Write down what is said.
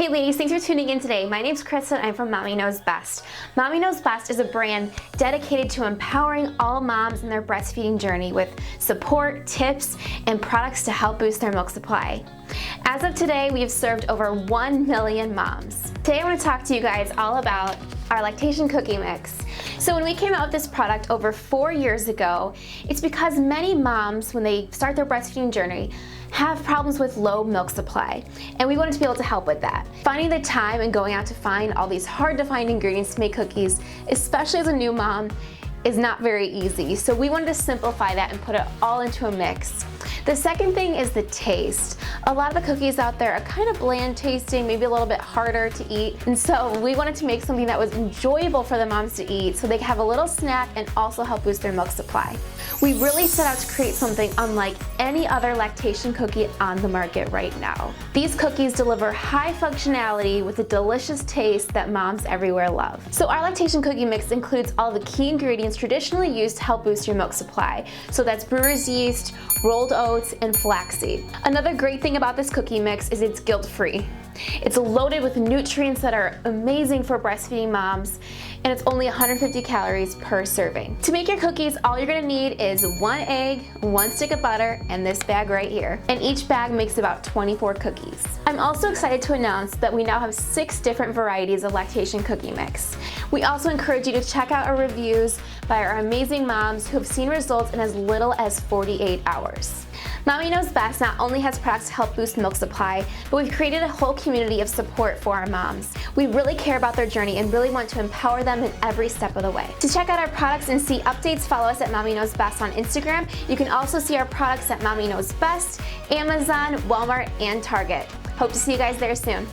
Hey ladies, thanks for tuning in today. My name's Krista and I'm from Mommy Knows Best. Mommy Knows Best is a brand dedicated to empowering all moms in their breastfeeding journey with support, tips, and products to help boost their milk supply. As of today, we have served over 1 million moms. Today I want to talk to you guys all about our Lactation Cookie Mix. So when we came out with this product over 4 years ago, it's because many moms, when they start their breastfeeding journey, have problems with low milk supply, and we wanted to be able to help with that. Finding the time and going out to find all these hard to find ingredients to make cookies, especially as a new mom, is not very easy. So we wanted to simplify that and put it all into a mix. The second thing is the taste. A lot of the cookies out there are kind of bland tasting, maybe a little bit harder to eat. And so we wanted to make something that was enjoyable for the moms to eat so they could have a little snack and also help boost their milk supply. We really set out to create something unlike any other lactation cookie on the market right now. These cookies deliver high functionality with a delicious taste that moms everywhere love. So our lactation cookie mix includes all the key ingredients traditionally used to help boost your milk supply. So that's brewer's yeast, rolled oats, and flaxseed. Another great thing about this cookie mix is it's guilt-free. It's loaded with nutrients that are amazing for breastfeeding moms, and it's only 150 calories per serving. To make your cookies, all you're gonna need is 1 egg, 1 stick of butter, and this bag right here. And each bag makes about 24 cookies. I'm also excited to announce that we now have 6 different varieties of lactation cookie mix. We also encourage you to check out our reviews by our amazing moms who have seen results in as little as 48 hours. Mommy Knows Best not only has products to help boost milk supply, but we've created a whole community of support for our moms. We really care about their journey and really want to empower them in every step of the way. To check out our products and see updates, follow us at Mommy Knows Best on Instagram. You can also see our products at Mommy Knows Best, Amazon, Walmart, and Target. Hope to see you guys there soon.